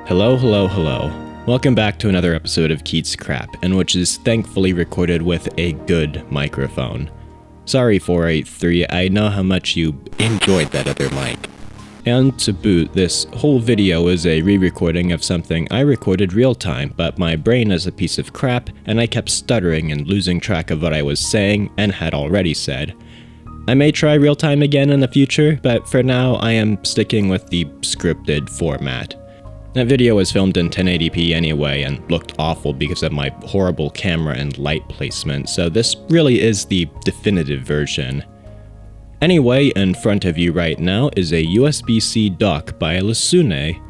Hello, hello, hello. Welcome back to another episode of Keats Crap, and which is thankfully recorded with a good microphone. Sorry 483, I know how much you enjoyed that other mic. And to boot, this whole video is a re-recording of something I recorded real time, but my brain is a piece of crap, and I kept stuttering and losing track of what I was saying and had already said. I may try real time again in the future, but for now I am sticking with the scripted format. That video was filmed in 1080p anyway and looked awful because of my horrible camera and light placement, so this really is the definitive version. Anyway, in front of you right now is a USB-C dock by Lasuney.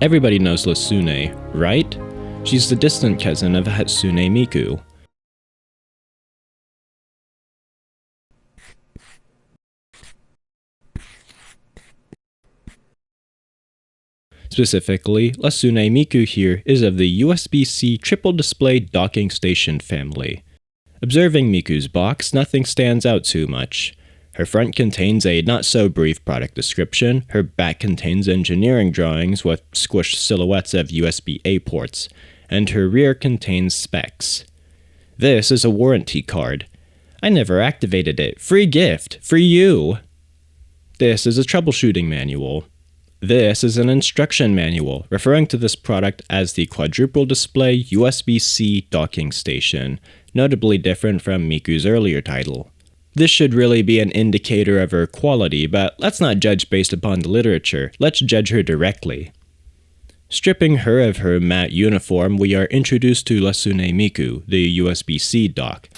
Everybody knows Lasuney, right? She's the distant cousin of Hatsune Miku. Specifically, Lasuney Miku here is of the USB-C triple display docking station family. Observing Miku's box, nothing stands out too much. Her front contains a not-so-brief product description, her back contains engineering drawings with squished silhouettes of USB-A ports, and her rear contains specs. This is a warranty card. I never activated it. Free gift. For you. This is a troubleshooting manual. This is an instruction manual, referring to this product as the quadruple display USB-C docking station, notably different from Miku's earlier title. This should really be an indicator of her quality, but let's not judge based upon the literature, let's judge her directly. Stripping her of her matte uniform, we are introduced to Lasuney Miku, the USB-C dock.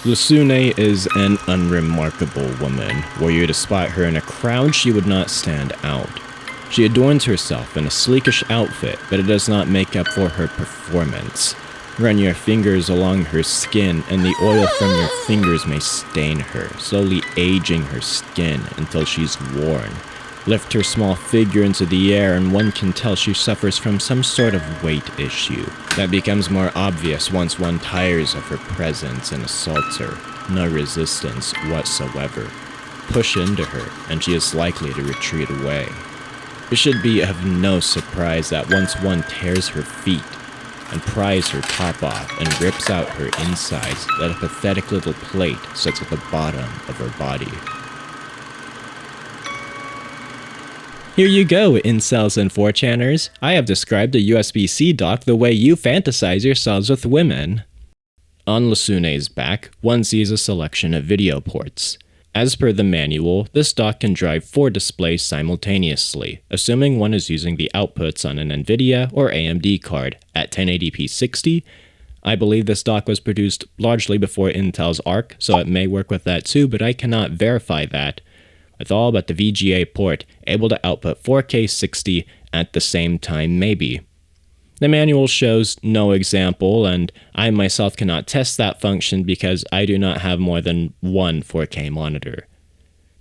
Lasuney is an unremarkable woman. Were you to spot her in a crowd, she would not stand out. She adorns herself in a sleekish outfit, but it does not make up for her performance. Run your fingers along her skin, and the oil from your fingers may stain her, slowly aging her skin until she's worn. Lift her small figure into the air and one can tell she suffers from some sort of weight issue. That becomes more obvious once one tires of her presence and assaults her. No resistance whatsoever. Push into her, and she is likely to retreat away. It should be of no surprise that once one tears her feet, and pries her top off and rips out her insides, that a pathetic little plate sits at the bottom of her body. Here you go, incels and 4chaners. I have described a USB-C dock the way you fantasize yourselves with women. On Lasuney's back, one sees a selection of video ports. As per the manual, this dock can drive 4 displays simultaneously, assuming one is using the outputs on an NVIDIA or AMD card at 1080p 60. I believe this dock was produced largely before Intel's Arc, so it may work with that too, but I cannot verify that. With all but the VGA port, able to output 4K 60 at the same time maybe. The manual shows no example, and I myself cannot test that function because I do not have more than one 4K monitor.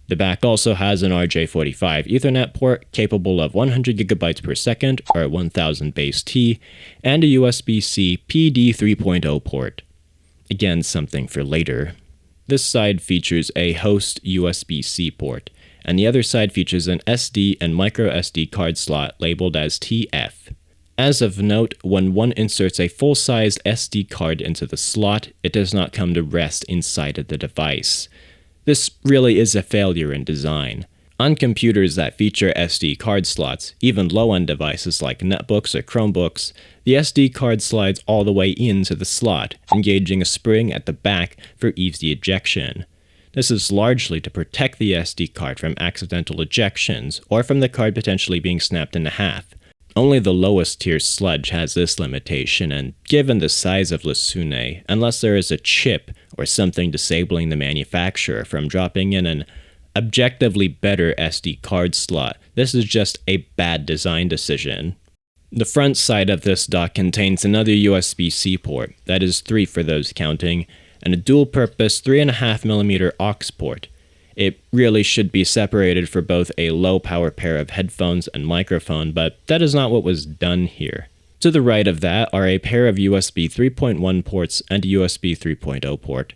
The back also has an RJ45 Ethernet port capable of 100GB per second or 1000 base T, and a USB-C PD 3.0 port. Again, something for later. This side features a host USB-C port, and the other side features an SD and microSD card slot labeled as TF. As of note, when one inserts a full-sized SD card into the slot, it does not come to rest inside of the device. This really is a failure in design. On computers that feature SD card slots, even low-end devices like netbooks or Chromebooks, the SD card slides all the way into the slot, engaging a spring at the back for easy ejection. This is largely to protect the SD card from accidental ejections, or from the card potentially being snapped in half. Only the lowest tier sludge has this limitation, and given the size of Lasuney, unless there is a chip or something disabling the manufacturer from dropping in an objectively better SD card slot, this is just a bad design decision. The front side of this dock contains another USB-C port, that is 3 for those counting, and a dual-purpose 3.5mm aux port. It really should be separated for both a low-power pair of headphones and microphone, but that is not what was done here. To the right of that are a pair of USB 3.1 ports and a USB 3.0 port.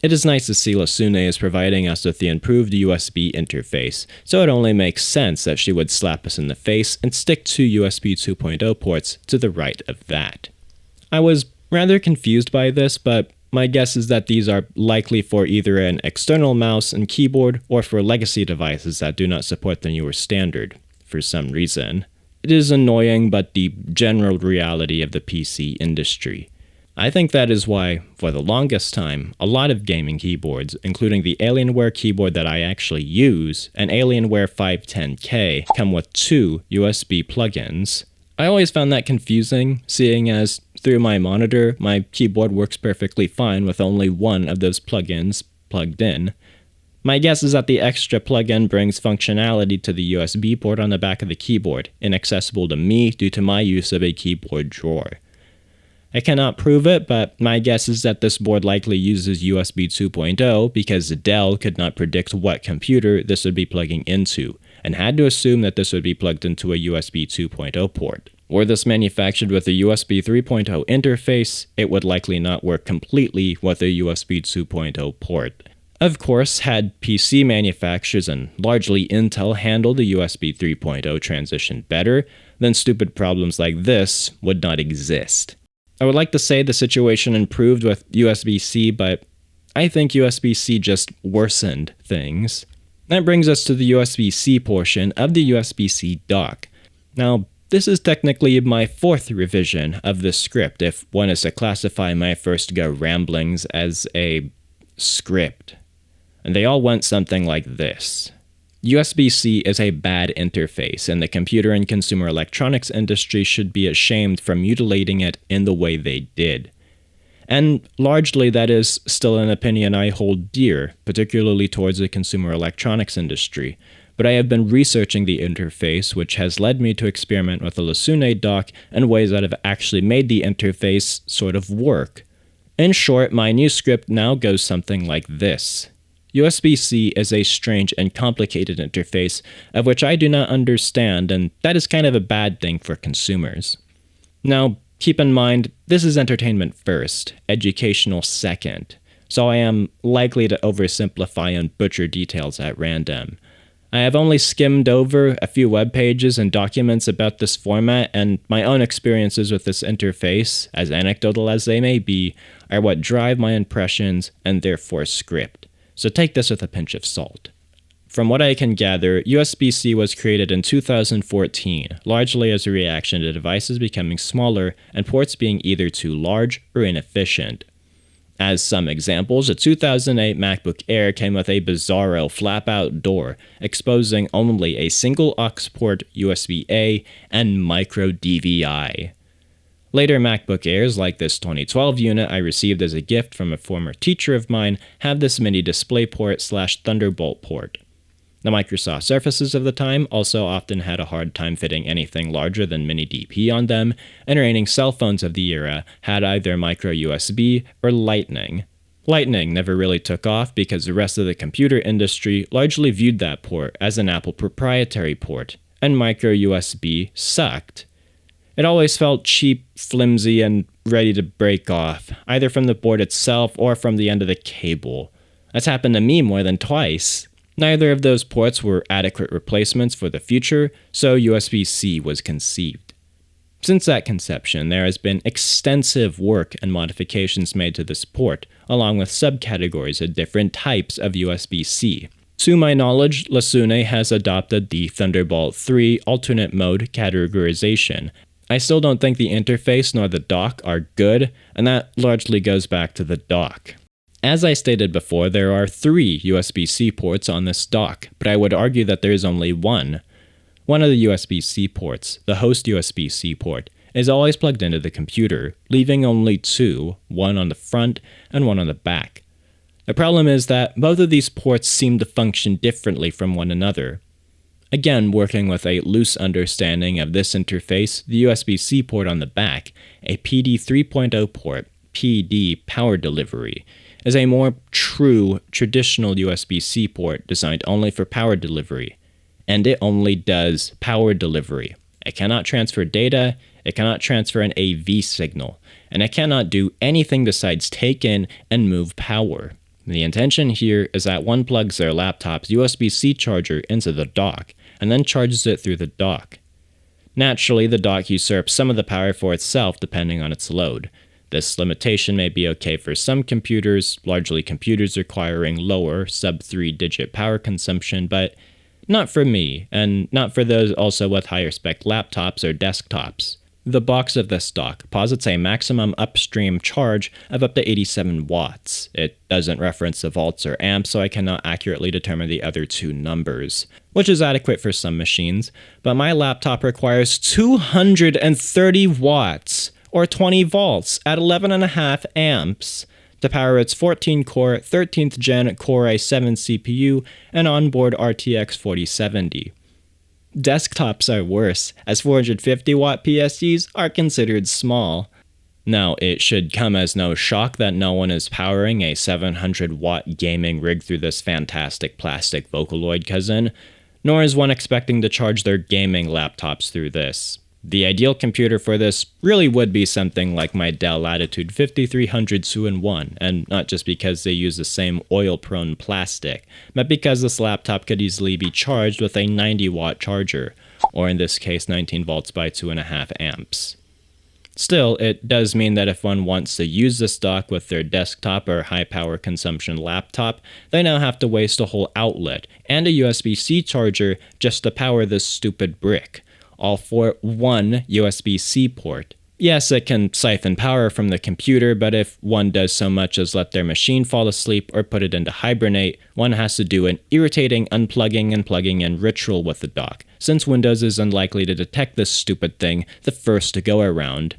It is nice to see Lasuney is providing us with the improved USB interface, so it only makes sense that she would slap us in the face and stick two USB 2.0 ports to the right of that. I was rather confused by this, but my guess is that these are likely for either an external mouse and keyboard or for legacy devices that do not support the newer standard, for some reason. It is annoying, but the general reality of the PC industry. I think that is why, for the longest time, a lot of gaming keyboards, including the Alienware keyboard that I actually use, and Alienware 510K, come with two USB plugins. I always found that confusing, seeing as, through my monitor, my keyboard works perfectly fine with only one of those plugins plugged in. My guess is that the extra plugin brings functionality to the USB port on the back of the keyboard, inaccessible to me due to my use of a keyboard drawer. I cannot prove it, but my guess is that this board likely uses USB 2.0 because Dell could not predict what computer this would be plugging into, and had to assume that this would be plugged into a USB 2.0 port. Were this manufactured with a USB 3.0 interface, it would likely not work completely with a USB 2.0 port. Of course, had PC manufacturers and largely Intel handled the USB 3.0 transition better, then stupid problems like this would not exist. I would like to say the situation improved with USB-C, but I think USB-C just worsened things. That brings us to the USB-C portion of the USB-C dock. Now, this is technically my fourth revision of this script, if one is to classify my first go ramblings as a script. And they all went something like this. USB-C is a bad interface, and the computer and consumer electronics industry should be ashamed for mutilating it in the way they did. And largely that is still an opinion I hold dear, particularly towards the consumer electronics industry, but I have been researching the interface, which has led me to experiment with the Lasuney dock in ways that have actually made the interface sort of work. In short, my new script now goes something like this. USB-C is a strange and complicated interface of which I do not understand, and that is kind of a bad thing for consumers. Now, keep in mind, this is entertainment first, educational second, so I am likely to oversimplify and butcher details at random. I have only skimmed over a few web pages and documents about this format, and my own experiences with this interface, as anecdotal as they may be, are what drive my impressions and therefore script. So take this with a pinch of salt. From what I can gather, USB-C was created in 2014, largely as a reaction to devices becoming smaller and ports being either too large or inefficient. As some examples, a 2008 MacBook Air came with a bizarro flap-out door, exposing only a single aux port USB-A and micro DVI. Later MacBook Airs, like this 2012 unit I received as a gift from a former teacher of mine, have this mini DisplayPort / Thunderbolt port. The Microsoft Surfaces of the time also often had a hard time fitting anything larger than mini DP on them, and reigning cell phones of the era had either micro USB or Lightning. Lightning never really took off because the rest of the computer industry largely viewed that port as an Apple proprietary port, and micro USB sucked. It always felt cheap, flimsy, and ready to break off, either from the board itself or from the end of the cable. That's happened to me more than twice. Neither of those ports were adequate replacements for the future, so USB-C was conceived. Since that conception, there has been extensive work and modifications made to this port, along with subcategories of different types of USB-C. To my knowledge, Lasuney has adopted the Thunderbolt 3 alternate mode categorization. I still don't think the interface nor the dock are good, and that largely goes back to the dock. As I stated before, there are 3 USB-C ports on this dock, but I would argue that there is only one. One of the USB-C ports, the host USB-C port, is always plugged into the computer, leaving only 2, one on the front and one on the back. The problem is that both of these ports seem to function differently from one another. Again, working with a loose understanding of this interface, the USB-C port on the back, a PD 3.0 port, PD power delivery, is a more true, traditional USB-C port designed only for power delivery. And it only does power delivery. It cannot transfer data, it cannot transfer an AV signal, and it cannot do anything besides take in and move power. The intention here is that one plugs their laptop's USB-C charger into the dock, and then charges it through the dock. Naturally, the dock usurps some of the power for itself depending on its load. This limitation may be okay for some computers, largely computers requiring lower, sub-3-digit power consumption, but not for me, and not for those also with higher spec laptops or desktops. The box of this dock posits a maximum upstream charge of up to 87 watts. It doesn't reference the volts or amps, so I cannot accurately determine the other two numbers, which is adequate for some machines, but my laptop requires 230 watts, or 20 volts, at 11.5 amps, to power its 14-core, 13th gen Core i7 CPU and onboard RTX 4070. Desktops are worse, as 450-watt PSUs are considered small. Now, it should come as no shock that no one is powering a 700-watt gaming rig through this fantastic plastic Vocaloid cousin, nor is one expecting to charge their gaming laptops through this. The ideal computer for this really would be something like my Dell Latitude 5300 2-in-1, and not just because they use the same oil-prone plastic, but because this laptop could easily be charged with a 90-watt charger, or in this case 19 volts by 2.5 amps. Still, it does mean that if one wants to use this dock with their desktop or high-power consumption laptop, they now have to waste a whole outlet and a USB-C charger just to power this stupid brick, all for one USB-C port. Yes, it can siphon power from the computer, but if one does so much as let their machine fall asleep or put it into hibernate, one has to do an irritating unplugging and plugging in ritual with the dock, since Windows is unlikely to detect this stupid thing the first to go around.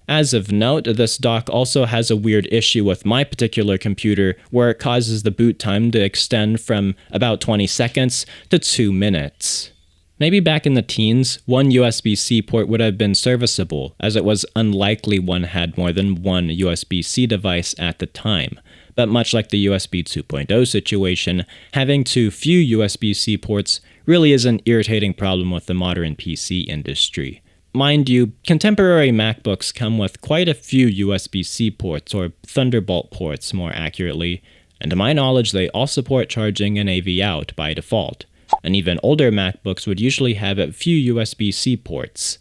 As of note, this dock also has a weird issue with my particular computer where it causes the boot time to extend from about 20 seconds to 2 minutes. Maybe back in the teens, one USB-C port would have been serviceable, as it was unlikely one had more than one USB-C device at the time. But much like the USB 2.0 situation, having too few USB-C ports really is an irritating problem with the modern PC industry. Mind you, contemporary MacBooks come with quite a few USB-C ports, or Thunderbolt ports more accurately, and to my knowledge they all support charging an AV out by default. And even older MacBooks would usually have a few USB-C ports.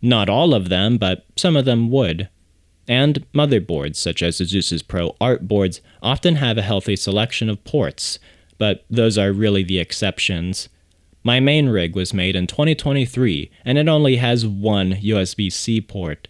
Not all of them, but some of them would. And motherboards, such as Asus's Pro Art boards, often have a healthy selection of ports, but those are really the exceptions. My main rig was made in 2023, and it only has one USB-C port.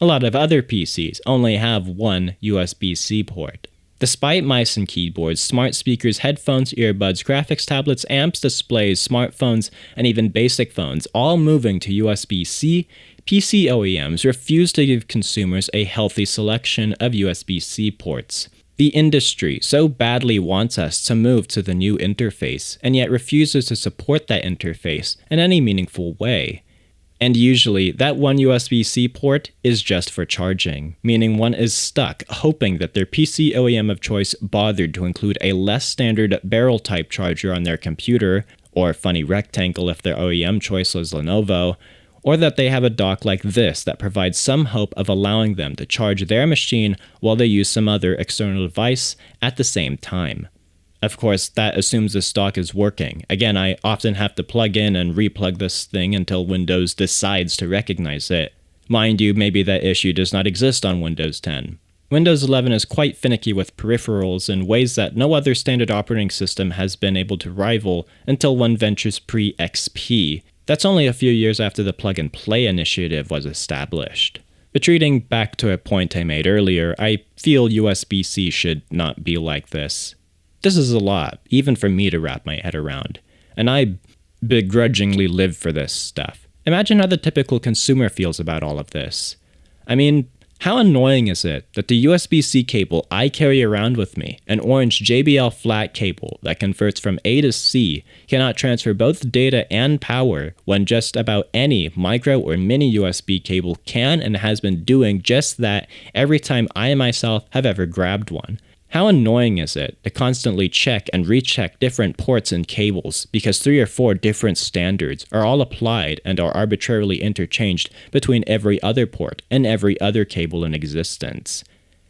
A lot of other PCs only have one USB-C port. Despite mice and keyboards, smart speakers, headphones, earbuds, graphics tablets, amps, displays, smartphones, and even basic phones all moving to USB-C, PC OEMs refuse to give consumers a healthy selection of USB-C ports. The industry so badly wants us to move to the new interface, and yet refuses to support that interface in any meaningful way. And usually, that one USB-C port is just for charging, meaning one is stuck hoping that their PC OEM of choice bothered to include a less standard barrel-type charger on their computer, or funny rectangle if their OEM choice was Lenovo, or that they have a dock like this that provides some hope of allowing them to charge their machine while they use some other external device at the same time. Of course, that assumes this dock is working. Again, I often have to plug in and replug this thing until Windows decides to recognize it. Mind you, maybe that issue does not exist on Windows 10. Windows 11 is quite finicky with peripherals in ways that no other standard operating system has been able to rival until one ventures pre-XP. That's only a few years after the plug-and-play initiative was established. Retreating back to a point I made earlier, I feel USB-C should not be like this. This is a lot, even for me to wrap my head around, and I begrudgingly live for this stuff. Imagine how the typical consumer feels about all of this. I mean, how annoying is it that the USB-C cable I carry around with me, an orange JBL flat cable that converts from A to C, cannot transfer both data and power when just about any micro or mini USB cable can and has been doing just that every time I myself have ever grabbed one? How annoying is it to constantly check and recheck different ports and cables because 3 or 4 different standards are all applied and are arbitrarily interchanged between every other port and every other cable in existence?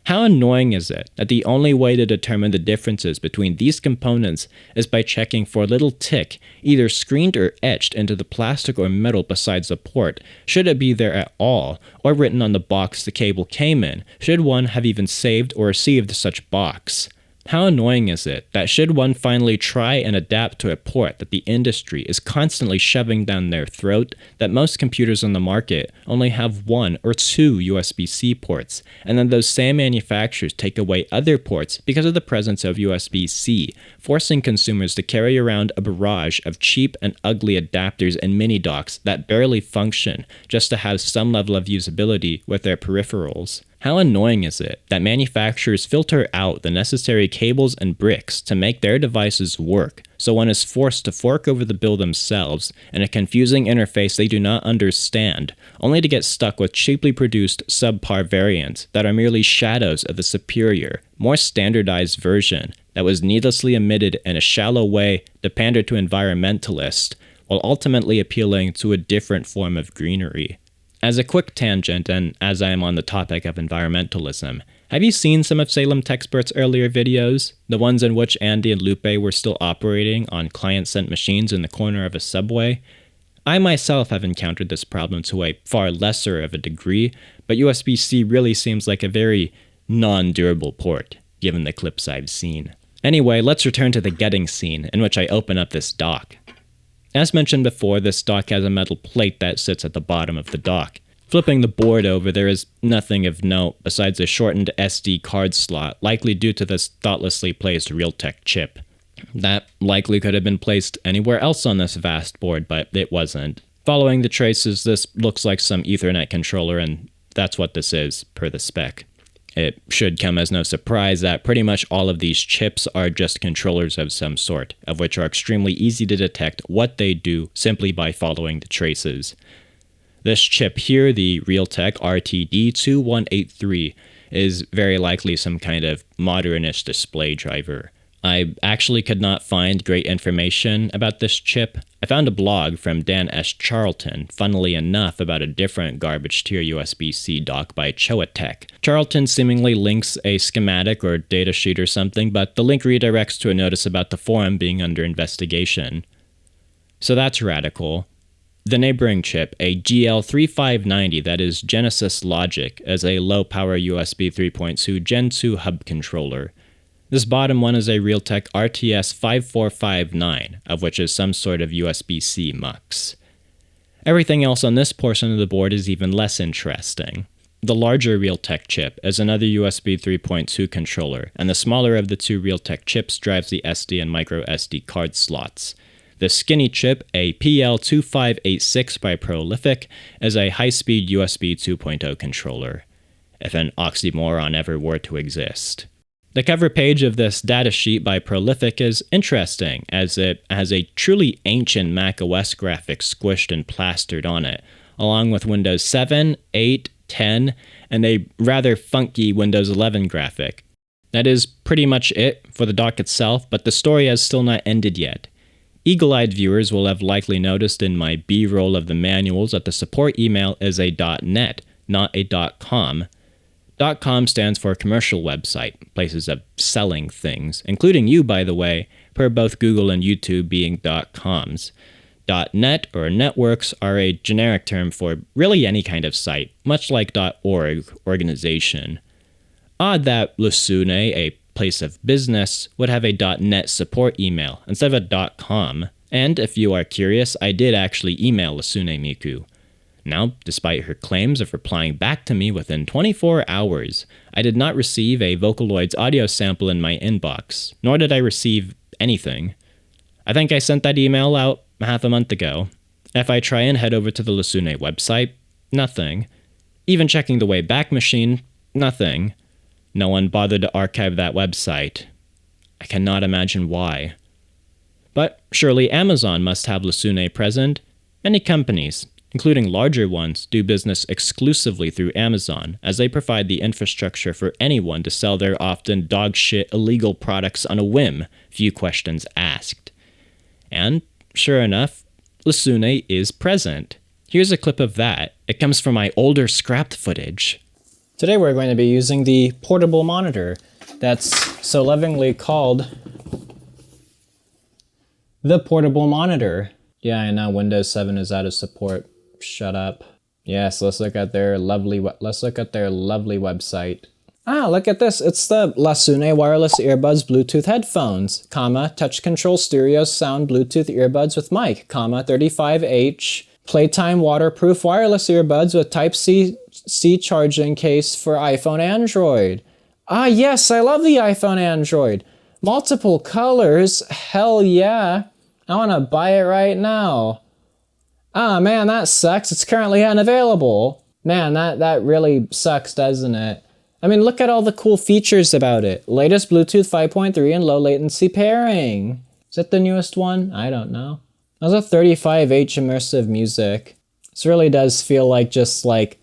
How annoying is it that the only way to determine the differences between these components is by checking for a little tick, either screened or etched into the plastic or metal besides the port, should it be there at all, or written on the box the cable came in, should one have even saved or received such box. How annoying is it that should one finally try and adapt to a port that the industry is constantly shoving down their throat, that most computers on the market only have 1 or 2 USB-C ports, and then those same manufacturers take away other ports because of the presence of USB-C, forcing consumers to carry around a barrage of cheap and ugly adapters and mini docks that barely function just to have some level of usability with their peripherals. How annoying is it that manufacturers filter out the necessary cables and bricks to make their devices work, so one is forced to fork over the bill themselves in a confusing interface they do not understand, only to get stuck with cheaply produced subpar variants that are merely shadows of the superior, more standardized version that was needlessly omitted in a shallow way to pander to environmentalists, while ultimately appealing to a different form of greenery. As a quick tangent, and as I am on the topic of environmentalism, have you seen some of Salem Techspert's earlier videos? The ones in which Andy and Lupe were still operating on client-sent machines in the corner of a subway? I myself have encountered this problem to a far lesser of a degree, but USB-C really seems like a very non-durable port, given the clips I've seen. Anyway, let's return to the getting scene, in which I open up this dock. As mentioned before, this dock has a metal plate that sits at the bottom of the dock. Flipping the board over, there is nothing of note besides a shortened SD card slot, likely due to this thoughtlessly placed Realtek chip. That likely could have been placed anywhere else on this vast board, but it wasn't. Following the traces, this looks like some Ethernet controller, and that's what this is, per the spec. It should come as no surprise that pretty much all of these chips are just controllers of some sort, of which are extremely easy to detect what they do simply by following the traces. This chip here, the Realtek RTD2183, is very likely some kind of modernish display driver. I actually could not find great information about this chip. I found a blog from Dan S. Charlton, funnily enough, about a different garbage tier USB-C dock by ChoeTech. Charlton seemingly links a schematic or datasheet or something, but the link redirects to a notice about the forum being under investigation. So that's radical. The neighboring chip, a GL3590 that is Genesis Logic, as a low-power USB 3.2 Gen 2 hub controller. This bottom one is a Realtek RTS5459, of which is some sort of USB-C mux. Everything else on this portion of the board is even less interesting. The larger Realtek chip is another USB 3.2 controller, and the smaller of the two Realtek chips drives the SD and micro SD card slots. The skinny chip, a PL2586 by Prolific, is a high-speed USB 2.0 controller, if an oxymoron ever were to exist. The cover page of this datasheet by Prolific is interesting, as it has a truly ancient macOS graphic squished and plastered on it, along with Windows 7, 8, 10, and a rather funky Windows 11 graphic. That is pretty much it for the dock itself, but the story has still not ended yet. Eagle-eyed viewers will have likely noticed in my B-roll of the manuals that the support email is a .net, not a .com. .com stands for commercial website, places of selling things, including you, by the way, per both Google and YouTube being .coms. .net or networks are a generic term for really any kind of site, much like .org, organization. Odd that Lasuney, a place of business, would have a .net support email instead of a .com, and if you are curious, I did actually email Hatsune Miku. Now, despite her claims of replying back to me within 24 hours, I did not receive a Vocaloid's audio sample in my inbox, nor did I receive anything. I think I sent that email out half a month ago. If I try and head over to the Lasuney website, nothing. Even checking the Wayback Machine, nothing. No one bothered to archive that website. I cannot imagine why. But surely Amazon must have Lasuney present. Many companies, including larger ones, do business exclusively through Amazon, as they provide the infrastructure for anyone to sell their often dogshit illegal products on a whim, few questions asked. And, sure enough, Lasuney is present. Here's a clip of that. It comes from my older scrapped footage. Today we're going to be using the portable monitor that's so lovingly called the portable monitor. Yeah, I know Windows 7 is out of support. Shut up. Yes, let's look at their lovely website. Ah, look at this. It's the Lasuney wireless earbuds Bluetooth headphones, touch control stereo sound Bluetooth earbuds with mic, 35H, playtime waterproof wireless earbuds with Type-C charging case for iPhone Android. Ah, yes, I love the iPhone Android. Multiple colors, hell yeah. I want to buy it right now. Ah, man, that sucks. It's currently unavailable. Man, that really sucks, doesn't it? I mean, look at all the cool features about it. Latest Bluetooth 5.3 and low latency pairing. Is that the newest one? I don't know. That's a 35H immersive music. This really does feel like just like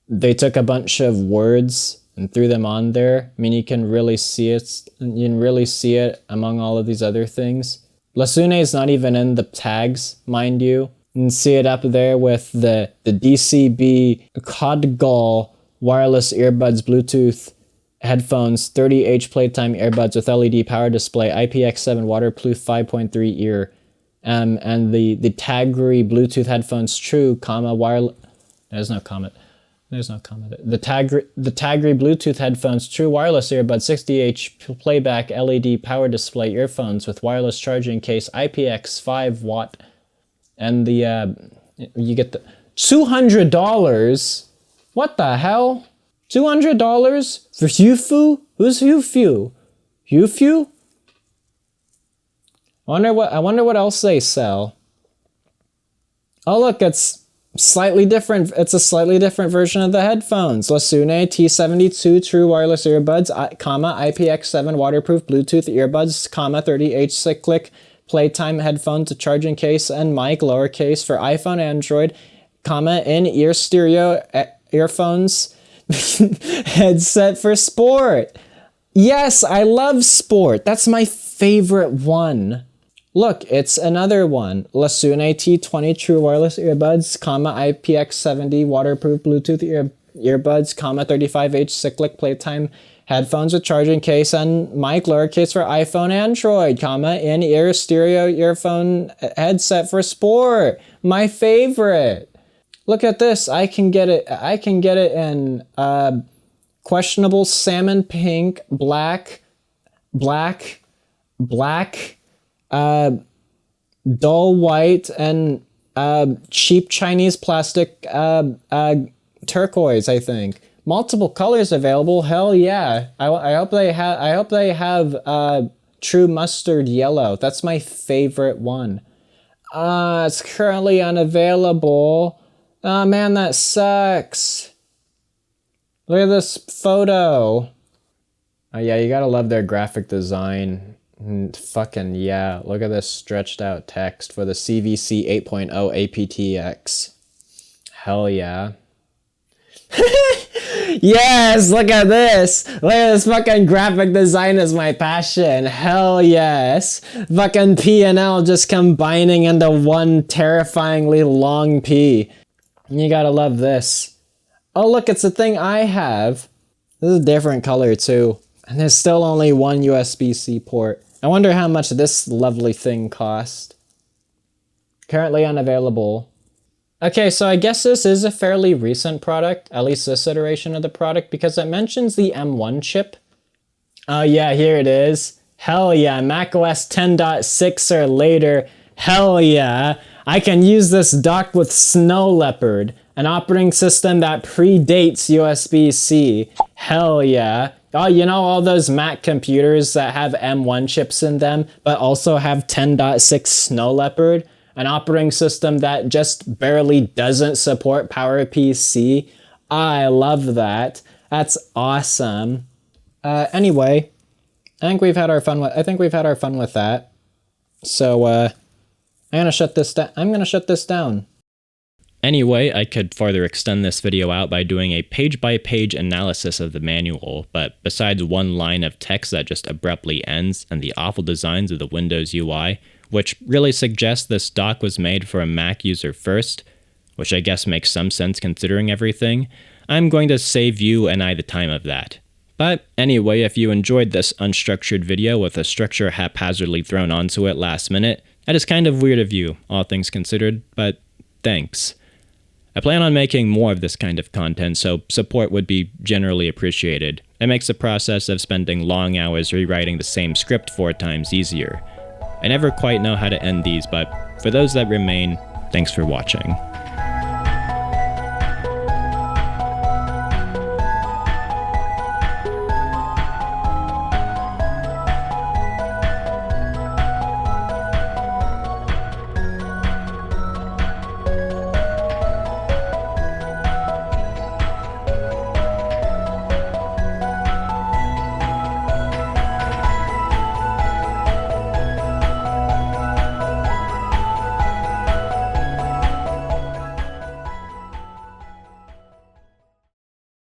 they took a bunch of words and threw them on there. I mean, you can really see it. You can really see it among all of these other things. Lasuney is not even in the tags, mind you. You can see it up there with the DCB Codgal wireless earbuds Bluetooth headphones, 30H playtime earbuds with LED power display, IPX7 waterproof 5.3 ear, and the Tagri Bluetooth headphones True, wireless. There's no comment. The Tagri Bluetooth headphones True wireless earbuds, 60H playback LED power display earphones with wireless charging case, IPX5 watt, and the you get the $200. What the hell? $200 for Hufu? Who's Hufu? Hufu? I wonder what else they sell. Oh look, it's slightly different. It's a slightly different version of the headphones. Lasuney T72 True wireless earbuds, IPX7 waterproof Bluetooth earbuds, 30H cyclic playtime headphones, charging case and mic, lowercase for iPhone, Android, in-ear stereo earphones, headset for sport. Yes, I love sport. That's my favorite one. Look, it's another one. Lasuney T20 True wireless earbuds, IPX70 waterproof Bluetooth earbuds, 35H cyclic playtime headphones with charging case and mic, lowercase for iPhone, Android, in-ear stereo earphone headset for sport. My favorite. Look at this. I can get it in questionable salmon pink, black, dull white, and cheap Chinese plastic turquoise, I think. Multiple colors available. Hell yeah. I hope they have true mustard yellow. That's my favorite one. It's currently unavailable. Oh man, that sucks. Look at this photo. Oh yeah, you gotta love their graphic design. Fucking yeah. Look at this stretched out text for the CVC 8.0 aptX. Hell yeah. Yes, look at this. Look at this fucking graphic design is my passion. Hell yes. Fucking P and L just combining into one terrifyingly long P. You gotta love this. Oh look, it's the thing I have. This is a different color too. And there's still only one USB-C port. I wonder how much this lovely thing cost. Currently unavailable. Okay, so I guess this is a fairly recent product, at least this iteration of the product, because it mentions the M1 chip. Oh yeah, here it is. Hell yeah, macOS 10.6 or later. Hell yeah. I can use this docked with Snow Leopard, an operating system that predates USB-C. Hell yeah. Oh, you know all those Mac computers that have M1 chips in them, but also have 10.6 Snow Leopard? An operating system that just barely doesn't support PowerPC? I love that. That's awesome. Anyway, I think we've had our fun with that. So, I'm gonna shut this down. Anyway, I could further extend this video out by doing a page-by-page analysis of the manual, but besides one line of text that just abruptly ends and the awful designs of the Windows UI, which really suggests this dock was made for a Mac user first, which I guess makes some sense considering everything, I'm going to save you and I the time of that. But anyway, if you enjoyed this unstructured video with a structure haphazardly thrown onto it last minute, that is kind of weird of you, all things considered, but thanks. I plan on making more of this kind of content, so support would be generally appreciated. It makes the process of spending long hours rewriting the same script 4 times easier. I never quite know how to end these, but for those that remain, thanks for watching.